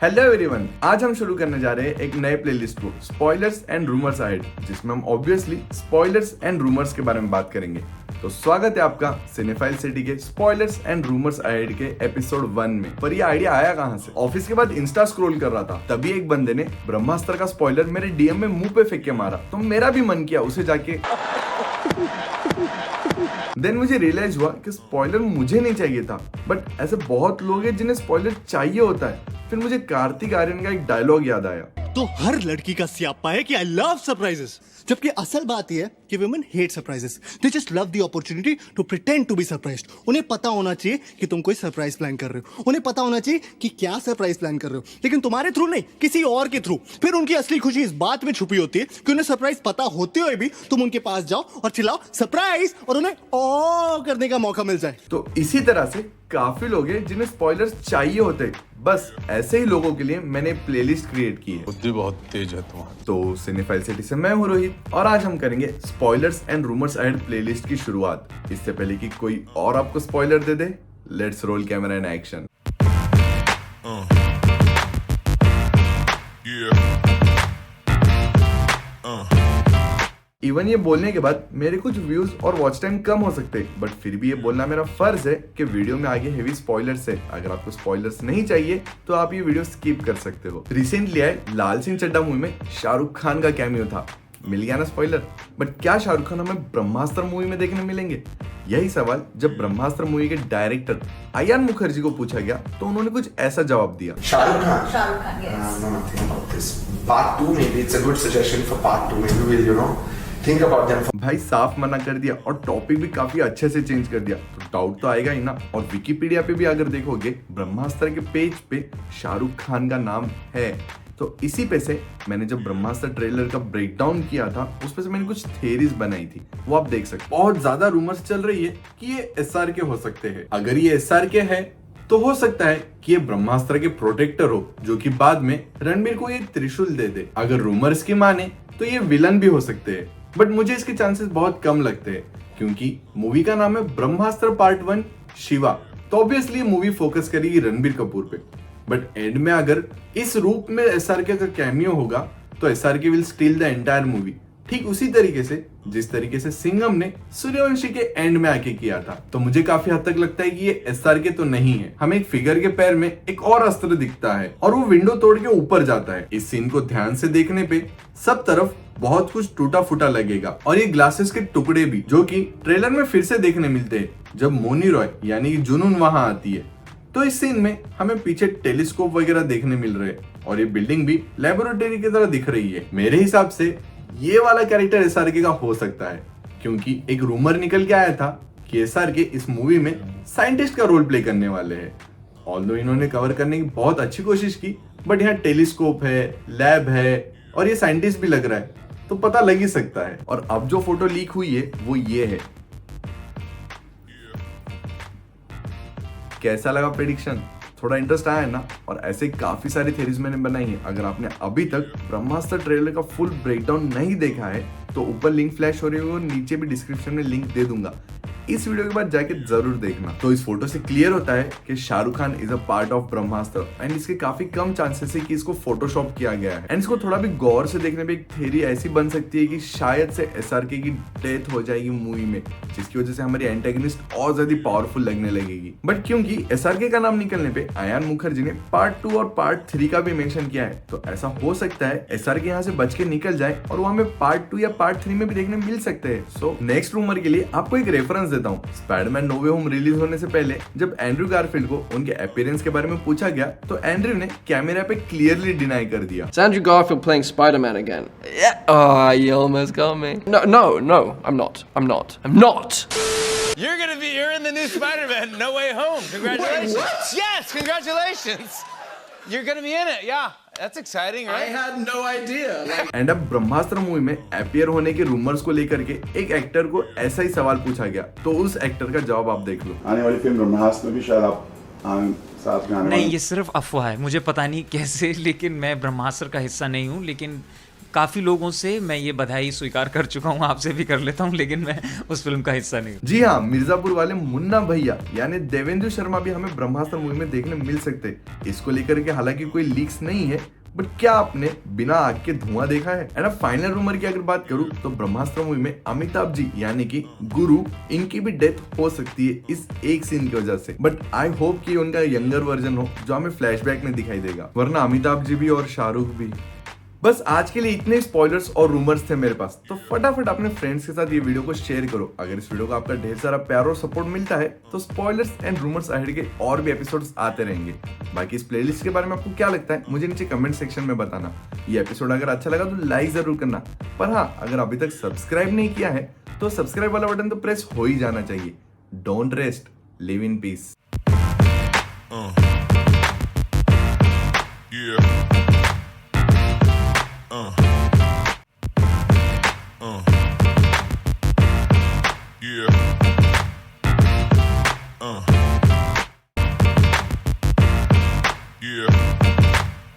Hello everyone, आज हम शुरू करने जा रहे हैं एक नए प्लेलिस्ट को स्पॉयलर्स एंड रूमर्स अहेड, जिसमें हम ऑब्वियसली स्पॉयलर्स एंड रूमर्स के बारे में बात करेंगे। तो स्वागत है आपका सिनेफाइल सिटी के स्पॉयलर्स एंड रूमर्स अहेड के एपिसोड 1 में। पर ये आइडिया आया कहाँ से? ऑफिस के बाद इंस्टा स्क्रॉल कर रहा था, तभी एक बंदे ने ब्रह्मास्त्र का स्पॉइलर मेरे डीएम में मुंह पे फेंक के मारा, तो मेरा भी मन किया उसे जाके देन मुझे रियलाइज हुआ कि स्पॉइलर मुझे नहीं चाहिए था, बट ऐसे बहुत लोग हैं जिन्हें स्पॉइलर चाहिए होता है। फिर मुझे कार्तिक आर्यन का एक डायलॉग याद आया, तो हर लड़की का स्यापा है कि आई लव सरप्राइजेस, जबकि असल बात यह है कि women hate surprises. They just love the opportunity to pretend to be surprised. उन्हें पता होना चाहिए कि तुम कोई सरप्राइज प्लान कर रहे हो, उन्हें पता होना चाहिए कि क्या सरप्राइज प्लान कर रहे हो, लेकिन तुम्हारे थ्रू नहीं, किसी और के थ्रू। फिर उनकी असली खुशी इस बात में छुपी होती है कि उन्हें सरप्राइज पता होते हुए भी तुम उनके पास जाओ और चिल्लाओ सरप्राइज, और उन्हें ओ करने का मौका मिल जाए। तो इसी तरह से काफी लोग हैं जिन्हें स्पॉयलर्स चाहिए होते हैं। बस ऐसे ही लोगों के लिए मैंने प्लेलिस्ट क्रिएट की है। बुद्धि बहुत तेज है तुम्हारी। तो सिनेफाइल सिटी से मैं हूं रोहित, और आज हम करेंगे spoilers and rumours ahead playlist की शुरुआत। इससे पहले कि कोई और आपको spoiler they they, let's roll camera in action. Even ये बोलने के बाद मेरे कुछ व्यूज और वॉच टाइम कम हो सकते हैं, बट फिर भी ये बोलना मेरा फर्ज है कि वीडियो में आगे हेवी स्पॉयलर्स है। अगर आपको स्पॉयलर्स नहीं चाहिए तो आप ये वीडियो स्किप कर सकते हो। रिसेंटली आए लाल सिंह चड्ढा मूवी में शाहरुख खान का कैमियो था, मिल गया ना स्पॉइलर। बट क्या शाहरुख खान हमें ब्रह्मास्त्र मूवी में देखने मिलेंगे? यही सवाल जब ब्रह्मास्त्र मूवी के डायरेक्टर अयान मुखर्जी को पूछा गया, तो उन्होंने कुछ ऐसा जवाब दिया। Shahrukh Khan. Yes. No, nothing about this. Part 2 maybe. It's a good suggestion for part 2. Maybe we'll, think about them. भाई साफ मना कर दिया और टॉपिक भी काफी अच्छे से चेंज कर दिया, तो डाउट तो आएगा ही ना। और विकिपीडिया पे भी अगर देखोगे, ब्रह्मास्त्र के पेज पे शाहरुख खान का नाम है। तो इसी पे से मैंने जब ब्रह्मास्त्र ट्रेलर का ब्रेकडाउन किया था, उस पे से मैंने कुछ थ्योरीज बनाई थी, वो आप देख सकते। बहुत ज्यादा रूमर्स चल रही है कि ये एसआरके हो सकते हैं। अगर ये एसआरके है तो हो सकता है कि ये ब्रह्मास्त्र के प्रोटेक्टर हो, जो कि बाद में रणबीर को ये त्रिशूल दे दे। अगर रूमर्स की माने तो ये विलन भी हो सकते हैं, बट मुझे इसके चांसेस बहुत कम लगते हैं, क्योंकि मूवी का नाम है ब्रह्मास्त्र पार्ट 1 शिवा। तो ऑब्वियसली मूवी फोकस करेगी रणबीर कपूर पे। बट एंड में अगर इस रूप में एसआरके का कैमियो होगा, तो SRK will still the entire movie, ठीक उसी तरीके से जिस तरीके से सिंघम ने सूर्यवंशी के एंड में आके किया था। तो मुझे काफी हद तक लगता है कि ये एसआरके तो नहीं है। हमें एक फिगर के पैर में एक और अस्त्र दिखता है और वो विंडो तोड़ के ऊपर जाता है। इस सीन को ध्यान से देखने पे सब तरफ बहुत कुछ टूटा फूटा लगेगा, और ये ग्लासेस के टुकड़े भी, जो कि ट्रेलर में फिर से देखने मिलते हैं जब मोनी रॉय यानी कि जुनून वहां आती है। तो इस सीन में हमें पीछे टेलीस्कोप वगैरह देखने मिल रहे हैं, और ये बिल्डिंग भी लेबोरेटरी की तरह दिख रही है। मेरे हिसाब से ये वाला कैरेक्टर एसआरके का हो सकता है, क्योंकि एक रूमर निकल के आया था कि एसआरके इस मूवी में साइंटिस्ट का रोल प्ले करने वाले हैं। ऑल्दो इन्होंने कवर करने की बहुत अच्छी कोशिश की, बट यहाँ टेलीस्कोप है, लैब है, और ये साइंटिस्ट भी लग रहा है, तो पता लग ही सकता है। और अब जो फोटो लीक हुई है वो ये है। कैसा लगा प्रेडिक्शन? थोड़ा इंटरेस्ट आया है ना? और ऐसे काफी सारी थ्योरीज मैंने बनाई है। अगर आपने अभी तक ब्रह्मास्त्र ट्रेलर का फुल ब्रेकडाउन नहीं देखा है, तो ऊपर लिंक फ्लैश हो रही है और नीचे भी डिस्क्रिप्शन में लिंक दे दूंगा। इस वीडियो के बाद जाके जरूर देखना। तो इस फोटो से क्लियर होता है कि Shahrukh Khan is a part of Brahmastra, and इसके काफी कम चांसेस है कि इसको फोटोशॉप किया गया है। एंड इसको थोड़ा भी गौर से देखने पे एक थ्योरी ऐसी बन सकती है कि शायद से एसआरके की डेथ हो जाएगी मूवी में, जिसकी वजह से हमारी एंटेगनिस्ट और ज्यादा पावरफुल लगने लगेगी। बट क्योंकि एसआरके का नाम निकलने पे अयान मुखर्जी ने पार्ट 2 और पार्ट 3 का भी मेंशन किया है, तो ऐसा हो सकता है एसआरके यहाँ से बच के निकल जाए और वो हमें पार्ट 2 या पार्ट 3 में भी देखने मिल सकते हैं। सो नेक्स्ट रूमर के लिए आपको एक रेफरेंस देता हूँ। स्पाइडरमैन नो वे होम रिलीज होने से पहले जब एंड्रयू गारफील्ड को उनके अपीयरेंस के बारे में पूछा गया, तो एंड्रयू ने कैमरा पे क्लियरली डिनाई कर दिया। It's Andrew Garfield playing Spider-Man again. Yeah. Oh, you almost got me. No, I'm not. You're in the new Spider-Man, No Way Home. Congratulations. Wait, what? Yes, congratulations. You're gonna be in it, yeah. That's exciting, right? I had no idea. And अब ब्रह्मास्त्र movie में appear होने के rumours को लेकर के एक actor को ऐसा ही सवाल पूछा गया, तो उस एक्टर का जवाब आप देख लो। आने वाली फिल्म ब्रह्मास्त्र में भी शायद आप साथ में आने नहीं, वाले। ये सिर्फ अफवाह है। मुझे पता नहीं कैसे, लेकिन मैं ब्रह्मास्त्र का हिस्सा नहीं हूँ, लेकिन काफ़ी लोगों से मैं ये बधाई स्वीकार कर चुका हूँ, आपसे भी कर लेता हूँ, लेकिन मैं उस फिल्म का हिस्सा नहीं हूँ। जी हाँ, मिर्जापुर वाले मुन्ना भैया यानी देवेंद्र शर्मा भी हमें ब्रह्मास्त्र मूवी में देखने मिल सकते हैं। इसको लेकर के हालांकि कोई लीक्स नहीं है, बट क्या आपने बिना आग के धुआं देखा है? एंड अब फाइनल रूमर की अगर बात करूं तो ब्रह्मास्त्र मूवी में अमिताभ जी यानी कि गुरु, इनकी भी डेथ हो सकती है इस एक सीन की वजह से। बट आई होप कि उनका यंगर वर्जन हो जो हमें फ्लैशबैक में दिखाई देगा, वरना अमिताभ जी भी और शाहरुख भी। बस आज के लिए इतने स्पॉयलर्स और रूमर्स थे मेरे पास, तो फटाफट अपने फ्रेंड्स के साथ ये वीडियो को शेयर करो। अगर इस वीडियो को आपका ढेर सारा प्यार और सपोर्ट मिलता है तो स्पॉयलर्स एंड रूमर्स अहेड के और भी एपिसोड्स आते रहेंगे। बाकी इस प्लेलिस्ट के बारे में आपको क्या लगता है मुझे नीचे कमेंट सेक्शन में बताना। ये एपिसोड अगर अच्छा लगा तो लाइक जरूर करना, पर हाँ, अगर अभी तक सब्सक्राइब नहीं किया है तो सब्सक्राइब वाला बटन तो प्रेस हो ही जाना चाहिए। Don't rest, live in peace.